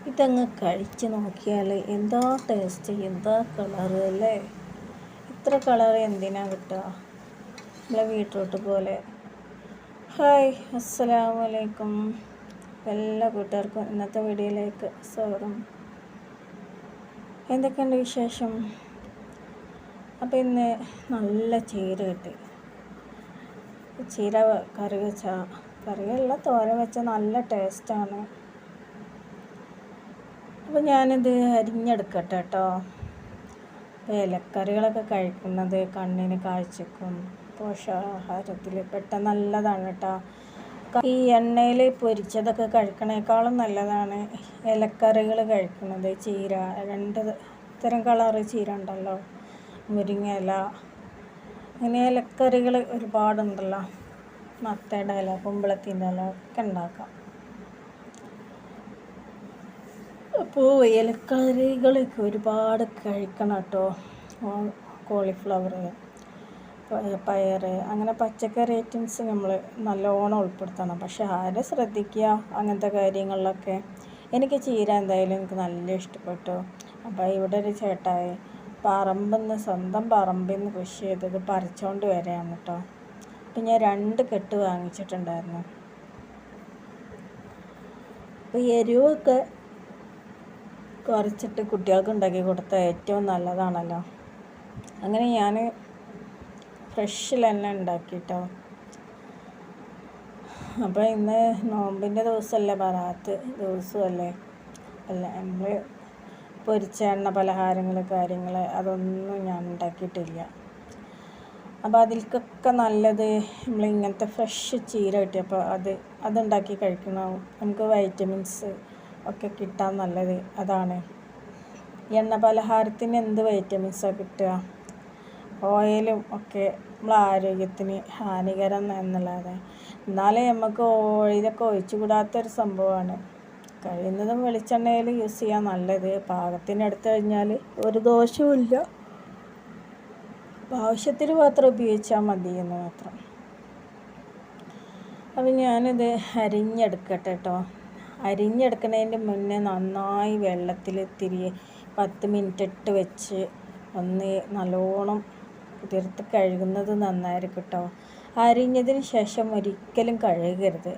ഇതങ്ങ് കഴിച്ച് നോക്കിയാൽ എന്താ ടേസ്റ്റ്, എന്താ കളറ് അല്ലേ. ഇത്ര കളർ എന്തിനാ കിട്ടുക? നമ്മളെ ബീട്രൂട്ട് പോലെ. ഹായ്, അസ്സലാമു അലൈക്കും. എല്ലാ കൂട്ടുകാർക്കും ഇന്നത്തെ വീഡിയോയിലേക്ക് സ്വാഗതം. എന്തൊക്കെയുണ്ട് വിശേഷം? അപ്പോൾ ഇന്ന് നല്ല ചീര കിട്ടി. ചീര കറിയല്ല, തോരൻ വെച്ചാൽ നല്ല ടേസ്റ്റാണ്. അപ്പോൾ ഞാനിത് അരിഞ്ഞെടുക്കട്ടെ കേട്ടോ. ഇലക്കറികളൊക്കെ കഴിക്കുന്നത് കണ്ണിന് കാഴ്ചക്കും പോഷകാഹാരത്തിൽ പെട്ടെന്ന് നല്ലതാണ് കേട്ടോ. ഈ എണ്ണയിൽ പൊരിച്ചതൊക്കെ കഴിക്കണേക്കാളും നല്ലതാണ് ഇലക്കറികൾ കഴിക്കുന്നത്. ചീര, 2 തരം കളറ് ചീര ഉണ്ടല്ലോ, മുരിങ്ങയില, അങ്ങനെ ഇലക്കറികൾ ഒരുപാടുണ്ടല്ലോ. മത്തയുടെ ഇല, കുമ്പളത്തിൻ്റെ ഇല ഒക്കെ ഉണ്ടാക്കാം. അപ്പോൾ ഇലക്കറികളൊക്കെ ഒരുപാട് കഴിക്കണം കേട്ടോ. കോളിഫ്ലവർ, പയർ, അങ്ങനെ പച്ചക്കറി ഐറ്റംസ് നമ്മൾ നല്ലോണം ഉൾപ്പെടുത്തണം. പക്ഷെ ആരെ ശ്രദ്ധിക്കുക അങ്ങനത്തെ കാര്യങ്ങളിലൊക്കെ. എനിക്ക് ചീര എന്തായാലും എനിക്ക് നല്ല ഇഷ്ടപ്പെട്ടു. അപ്പോൾ ഇവിടെ ഒരു ചേട്ടായി സ്വന്തം പറമ്പിൽ നിന്ന് കൃഷി ചെയ്തത് പറിച്ചുകൊണ്ട് വരികയാണ് കേട്ടോ. അപ്പം ഞാൻ 2 കെട്ട് വാങ്ങിച്ചിട്ടുണ്ടായിരുന്നു. അപ്പോൾ എരിവൊക്കെ കുറച്ചിട്ട് കുട്ടികൾക്ക് ഉണ്ടാക്കി കൊടുത്താൽ ഏറ്റവും നല്ലതാണല്ലോ. അങ്ങനെ ഞാൻ ഫ്രഷിൽ തന്നെ ഉണ്ടാക്കിട്ടോ. അപ്പോൾ ഇന്ന് നോമ്പിൻ്റെ ദിവസമല്ലേ, ബറാത്ത് ദിവസമല്ലേ. നമ്മൾ പൊരിച്ച എണ്ണ പലഹാരങ്ങൾ കാര്യങ്ങൾ അതൊന്നും ഞാൻ ഉണ്ടാക്കിയിട്ടില്ല. അപ്പോൾ അതിൽക്കൊക്കെ നല്ലത് നമ്മൾ ഇങ്ങനത്തെ ഫ്രഷ് ചീര കിട്ടിയപ്പോൾ അതുണ്ടാക്കി കഴിക്കണം. നമുക്ക് വൈറ്റമിൻസ് ഒക്കെ കിട്ടാൻ നല്ലത് അതാണ്. എണ്ണ പലഹാരത്തിന് എന്ത് വൈറ്റമിൻസാണ് കിട്ടുക? ഓയിലും ഒക്കെ നമ്മളെ ആരോഗ്യത്തിന് ഹാനികരം എന്നുള്ളത്. എന്നാലേ നമുക്ക് ഓയിലൊക്കെ ഒഴിച്ചുകൂടാത്തൊരു സംഭവമാണ്. കഴിയുന്നതും വെളിച്ചെണ്ണയിൽ യൂസ് ചെയ്യാൻ നല്ലത്. പാകത്തിന് എടുത്തു കഴിഞ്ഞാൽ ഒരു ദോഷവുമില്ല. ആവശ്യത്തിന് മാത്രം ഉപയോഗിച്ചാൽ മതി എന്ന് മാത്രം. അപ്പം ഞാനിത് അരിഞ്ഞെടുക്കട്ടെ കേട്ടോ. അരിഞ്ഞെടുക്കുന്നതിൻ്റെ മുന്നേ നന്നായി വെള്ളത്തിൽ 10 മിനിറ്റ് ഇട്ട് വെച്ച് ഒന്ന് നല്ലോണം കുതിർത്ത് കഴുകുന്നത് നന്നായിരിക്കും കേട്ടോ. അരിഞ്ഞതിന് ശേഷം ഒരിക്കലും കഴുകരുത്.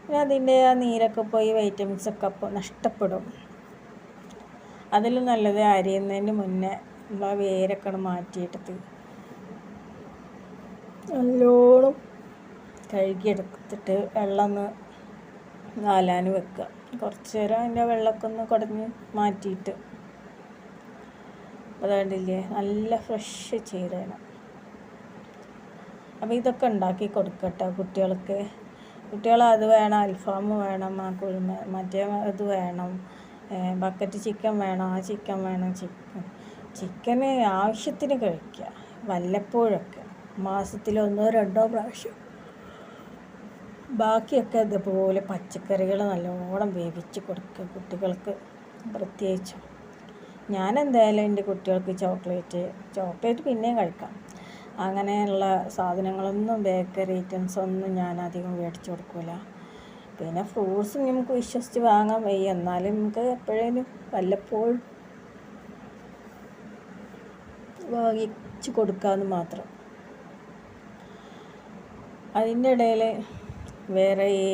പിന്നെ അതിൻ്റെ ആ നീരൊക്കെ പോയി വൈറ്റമിൻസൊക്കെ അപ്പോൾ നഷ്ടപ്പെടും. അതിലും നല്ലത് അരിയുന്നതിന് മുന്നേ നമ്മൾ ആ വേരൊക്കെ മാറ്റിയെടുത്ത് നല്ലോണം കഴുകിയെടുത്തിട്ട് വെള്ളം ഒന്ന് നാലാന് വെക്കുക. കുറച്ച് നേരം അതിൻ്റെ വെള്ളമൊക്കെ ഒന്ന് കുടഞ്ഞ് മാറ്റിയിട്ട്. അതുകൊണ്ടില്ലേ, നല്ല ഫ്രഷ് ചീരയാണ്. അപ്പോൾ ഇതൊക്കെ ഉണ്ടാക്കി കൊടുക്കട്ടെ കുട്ടികൾക്ക്. അത് വേണം, അൽഫാം വേണം, മറ്റേ ഇത് വേണം, ബക്കറ്റ് ചിക്കൻ വേണം, ആ ചിക്കൻ വേണം. ചിക്കന് ആവശ്യത്തിന് കഴിക്കുക, വല്ലപ്പോഴൊക്കെ, മാസത്തിൽ 1-2 പ്രാവശ്യം. ബാക്കിയൊക്കെ ഇതുപോലെ പച്ചക്കറികൾ നല്ലോണം വേവിച്ച് കൊടുക്കുക കുട്ടികൾക്ക് പ്രത്യേകിച്ചും. ഞാൻ എന്തായാലും എൻ്റെ കുട്ടികൾക്ക് ചോക്ലേറ്റ് പിന്നെയും കഴിക്കാം. അങ്ങനെയുള്ള സാധനങ്ങളൊന്നും, ബേക്കറി ഐറ്റംസ് ഒന്നും ഞാൻ അധികം മേടിച്ച് കൊടുക്കില്ല. പിന്നെ ഫ്രൂട്ട്സ് നമുക്ക് വിശ്വസിച്ച് വാങ്ങാൻ വയ്യ, എന്നാലും നമുക്ക് എപ്പോഴേലും വല്ലപ്പോഴും വാങ്ങിച്ച് കൊടുക്കാമെന്ന് മാത്രം. അതിൻ്റെ ഇടയിൽ വേറെ ഈ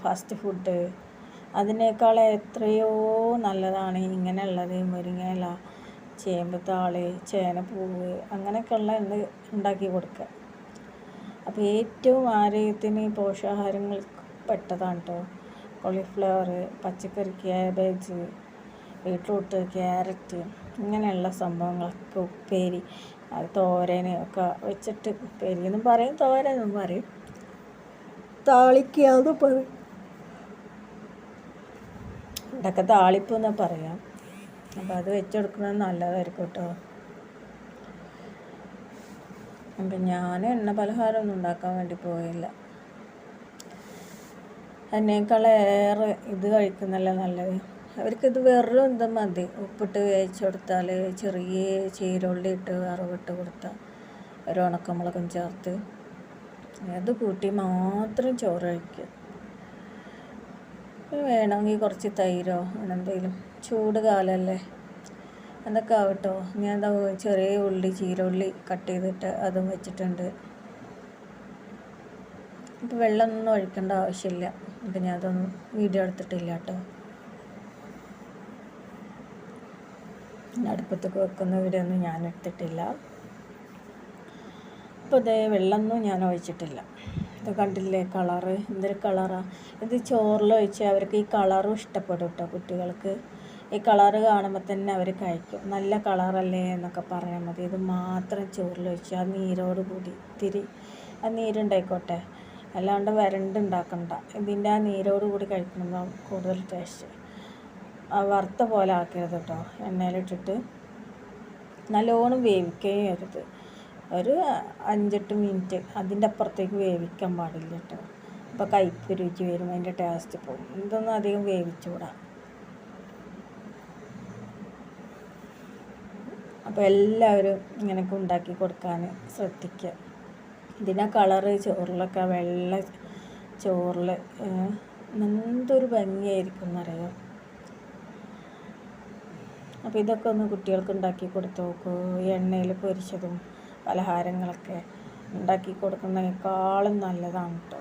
ഫാസ്റ്റ് ഫുഡ് അതിനേക്കാൾ എത്രയോ നല്ലതാണ് ഇങ്ങനെയുള്ളത്. മുരിങ്ങയില, ചേമ്പത്താള്, ചേനപ്പൂവ്, അങ്ങനെയൊക്കെയുള്ള ഉണ്ടാക്കി കൊടുക്കുക. അപ്പോൾ ഏറ്റവും ആരോഗ്യത്തിന് പോഷകാഹാരങ്ങൾ പെട്ടതാണ് കേട്ടോ. കോളിഫ്ലവർ, പച്ചക്കറി, ക്യാബേജ്, ബീട്രൂട്ട്, ക്യാരറ്റ്, ഇങ്ങനെയുള്ള സംഭവങ്ങളൊക്കെ ഉപ്പേരി, തോരന് ഒക്കെ വെച്ചിട്ട്, ഉപ്പേരി എന്നും പറയും, തോരനെന്നും പറയും, താളിക്കാന്ന് പറയും. ഇവിടെയൊക്കെ താളിപ്പ് എന്നാ പറയാം. അപ്പോൾ അത് വെച്ചെടുക്കുന്നത് നല്ലതായിരിക്കും കേട്ടോ. അപ്പം ഞാൻ എണ്ണ പലഹാരമൊന്നും ഉണ്ടാക്കാൻ വേണ്ടി പോയില്ല. അതിനേക്കാളേറെ ഇത് കഴിക്കുന്നതല്ലേ നല്ലത്. അവർക്കിത് വെറും ഇത് മതി. ഉപ്പിട്ട് വേവിച്ച് കൊടുത്താൽ, ചെറിയ ചീരുള്ളി ഇട്ട് വറവിട്ട് കൊടുത്താൽ, ഒരു ഉണക്കമുളകും ചേർത്ത് അത് കൂട്ടി മാത്രം ചോറ് കഴിക്കുക. വേണമെങ്കിൽ കുറച്ച് തൈരോ അങ്ങനെ എന്തെങ്കിലും, ചൂട് കാലമല്ലേ. എന്തൊക്കെ ആവട്ടോ. ഞാൻ എന്താ ചെറിയ ഉള്ളി, ചീരുള്ളി കട്ട് ചെയ്തിട്ട് അതും വെച്ചിട്ടുണ്ട്. ഇപ്പോൾ വെള്ളമൊന്നും ഒഴിക്കേണ്ട ആവശ്യമില്ല. അപ്പം ഞാൻ അതൊന്നും വീഡിയോ എടുത്തിട്ടില്ല കേട്ടോ. അടുപ്പത്തൊക്കെ വെക്കുന്ന വീഡിയോ ഒന്നും ഞാൻ എടുത്തിട്ടില്ല. അപ്പോൾ ഇതേ വെള്ളമൊന്നും ഞാൻ ഒഴിച്ചിട്ടില്ല. ഇത് കണ്ടില്ലേ കളറ്, എന്തൊരു കളറാണ് ഇത്. ചോറിലൊഴിച്ച് അവർക്ക് ഈ കളറും ഇഷ്ടപ്പെടും കേട്ടോ. കുട്ടികൾക്ക് ഈ കളറ് കാണുമ്പോൾ തന്നെ അവർ കഴിക്കും. നല്ല കളറല്ലേ എന്നൊക്കെ പറയാൻ മതി. ഇത് മാത്രം ചോറിലൊഴിച്ച് ആ നീരോട് കൂടി ഇത്തിരി ആ നീരുണ്ടായിക്കോട്ടെ, അല്ലാണ്ട് വരണ്ടുണ്ടാക്കണ്ട. ഇതിൻ്റെ ആ നീരോട് കൂടി കഴിക്കുമ്പോൾ കൂടുതൽ ടേസ്റ്റ്. വറുത്ത പോലെ ആക്കരുത് കേട്ടോ. എണ്ണയിലിട്ടിട്ട് നല്ലോണം വേവിക്കുകയും അരുത്. ഒരു 5-8 മിനിറ്റ് അതിൻ്റെ അപ്പുറത്തേക്ക് വേവിക്കാൻ പാടില്ല കേട്ടോ. അപ്പോൾ കയ്പ്പ് രുചി വരും, അതിൻ്റെ ടേസ്റ്റ് പോകും. ഇതൊന്നും അധികം വേവിച്ചുകൂടാ. അപ്പോൾ എല്ലാവരും ഇങ്ങനെയൊക്കെ ഉണ്ടാക്കി കൊടുക്കാൻ ശ്രദ്ധിക്കുക. ഇതിൻ്റെ കളറ് ചോറിലൊക്കെ, വെള്ള ചോറിൽ എന്തൊരു ഭംഗിയായിരിക്കും എന്നറിയാം. അപ്പോൾ ഇതൊക്കെ ഒന്ന് കുട്ടികൾക്ക് ഉണ്ടാക്കി കൊടുത്ത് നോക്കൂ. ഈ എണ്ണയിൽ പൊരിച്ചതും പലഹാരങ്ങളൊക്കെ ഉണ്ടാക്കി കൊടുക്കുന്നതിനേക്കാളും നല്ലതാണ് കേട്ടോ.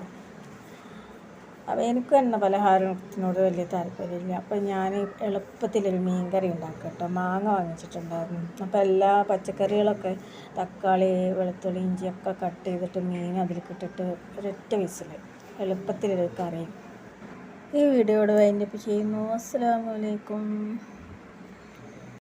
അപ്പോൾ എനിക്ക് എണ്ണ പലഹാരത്തിനോട് വലിയ താല്പര്യമില്ല. അപ്പോൾ ഞാൻ എളുപ്പത്തിലൊരു മീൻ കറി ഉണ്ടാക്കുക കേട്ടോ. മാങ്ങ വാങ്ങിച്ചിട്ടുണ്ടായിരുന്നു. അപ്പോൾ എല്ലാ പച്ചക്കറികളൊക്കെ തക്കാളി, വെളുത്തുള്ളി, ഇഞ്ചിയൊക്കെ കട്ട് ചെയ്തിട്ട് മീൻ അതിലേക്ക് ഇട്ടിട്ട് ഒരൊറ്റ വിസിൽ എളുപ്പത്തിലൊരു കറി. ഈ വീഡിയോയോട് വൈൻഡപ്പ് ചെയ്യുന്നു. അസ്സലാമു അലൈക്കും.